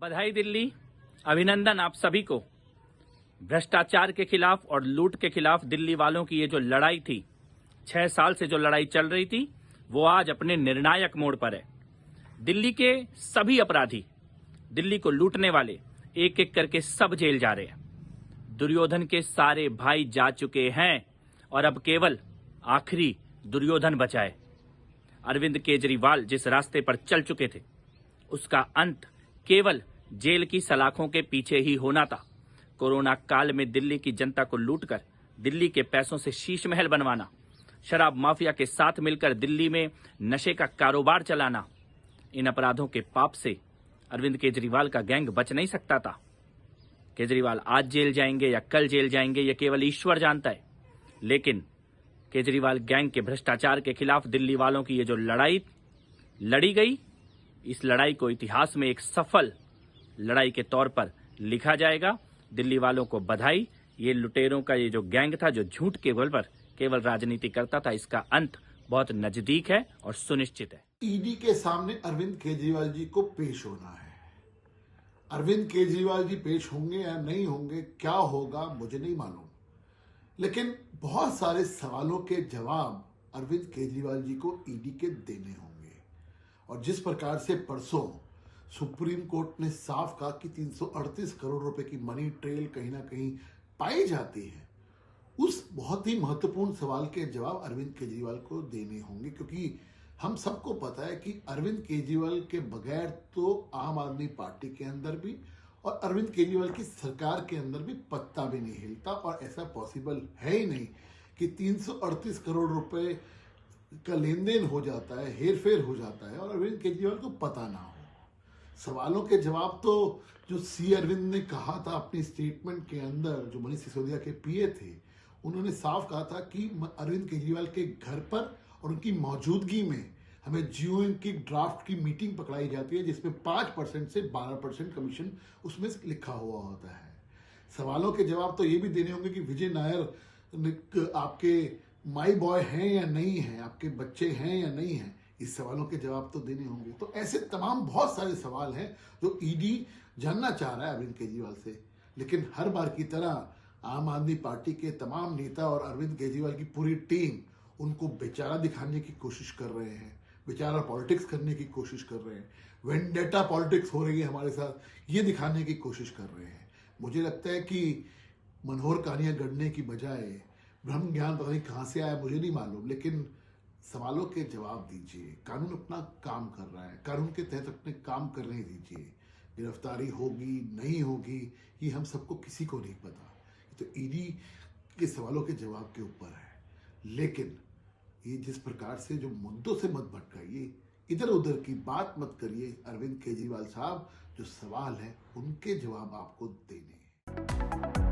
बधाई दिल्ली, अभिनंदन आप सभी को। भ्रष्टाचार के खिलाफ और लूट के खिलाफ दिल्ली वालों की ये जो लड़ाई थी, 6 साल से जो लड़ाई चल रही थी, वो आज अपने निर्णायक मोड़ पर है। दिल्ली के सभी अपराधी, दिल्ली को लूटने वाले एक एक करके सब जेल जा रहे हैं। दुर्योधन के सारे भाई जा चुके हैं और अब केवल आखिरी दुर्योधन बचा है। अरविंद केजरीवाल जिस रास्ते पर चल चुके थे, उसका अंत केवल जेल की सलाखों के पीछे ही होना था। कोरोना काल में दिल्ली की जनता को लूटकर दिल्ली के पैसों से शीश महल बनवाना, शराब माफिया के साथ मिलकर दिल्ली में नशे का कारोबार चलाना, इन अपराधों के पाप से अरविंद केजरीवाल का गैंग बच नहीं सकता था। केजरीवाल आज जेल जाएंगे या कल जेल जाएंगे, यह केवल ईश्वर जानता है। लेकिन केजरीवाल गैंग के भ्रष्टाचार के खिलाफ दिल्ली वालों की ये जो लड़ाई लड़ी गई, इस लड़ाई को इतिहास में एक सफल लड़ाई के तौर पर लिखा जाएगा। दिल्ली वालों को बधाई। ये लुटेरों का ये जो गैंग था, जो झूठ के बल पर केवल राजनीति करता था, इसका अंत बहुत नजदीक है और सुनिश्चित है। ईडी के सामने अरविंद केजरीवाल जी को पेश होना है। अरविंद केजरीवाल जी पेश होंगे या नहीं होंगे, क्या होगा मुझे नहीं मालूम, लेकिन बहुत सारे सवालों के जवाब अरविंद केजरीवाल जी को ईडी के देने होंगे। और जिस प्रकार से परसों सुप्रीम कोर्ट ने साफ कहा कि 338 करोड़ रुपए की मनी ट्रेल कहीं ना कहीं पाई जाती है, उस बहुत ही महत्वपूर्ण सवाल के जवाब अरविंद केजरीवाल को देने होंगे। क्योंकि हम सबको पता है कि अरविंद केजरीवाल के बगैर तो आम आदमी पार्टी के अंदर भी और अरविंद केजरीवाल की सरकार के अंदर भी पत्ता भी नहीं हिलता, और ऐसा पॉसिबल है ही नहीं कि 338 करोड़ रुपए का लेन देन हो जाता है, हेरफेर हो जाता है और अरविंद केजरीवाल को पता ना हो। सवालों के जवाब तो जो सी अरविंद ने कहा था अपनी स्टेटमेंट के अंदर, जो मनीष सिसोदिया के पीए थे, उन्होंने साफ कहा था कि अरविंद केजरीवाल के घर पर और उनकी मौजूदगी में हमें जियो की ड्राफ्ट की मीटिंग पकड़ाई जाती है, जिसमें 5% से 12% कमीशन उसमें लिखा हुआ होता है। सवालों के जवाब तो ये भी देने होंगे कि विजय नायर आपके माई बॉय हैं या नहीं है, आपके बच्चे हैं या नहीं है, इस सवालों के जवाब तो देने होंगे। तो ऐसे तमाम बहुत सारे सवाल हैं जो ईडी जानना चाह रहा है अरविंद केजरीवाल से। लेकिन हर बार की तरह आम आदमी पार्टी के तमाम नेता और अरविंद केजरीवाल की पूरी टीम उनको बेचारा दिखाने की कोशिश कर रहे हैं, बेचारा पॉलिटिक्स करने की कोशिश कर रहे हैं, वेंडेटा पॉलिटिक्स हो रही है हमारे साथ, ये दिखाने की कोशिश कर रहे हैं। मुझे लगता है कि मनोहर कहानियां गढ़ने की बजाय ब्रह्म ज्ञान पता नहीं कहां से आया, मुझे नहीं मालूम, लेकिन सवालों के जवाब दीजिए। कानून अपना काम कर रहा है, कानून के तहत अपने काम करने दीजिए। गिरफ्तारी होगी नहीं होगी ये हम सबको किसी को नहीं पता, तो ईडी के सवालों के जवाब के ऊपर है। लेकिन ये जिस प्रकार से जो मुद्दों से मत भटकाइए, इधर उधर की बात मत करिए। अरविंद केजरीवाल साहब, जो सवाल है उनके जवाब आपको देने हैं।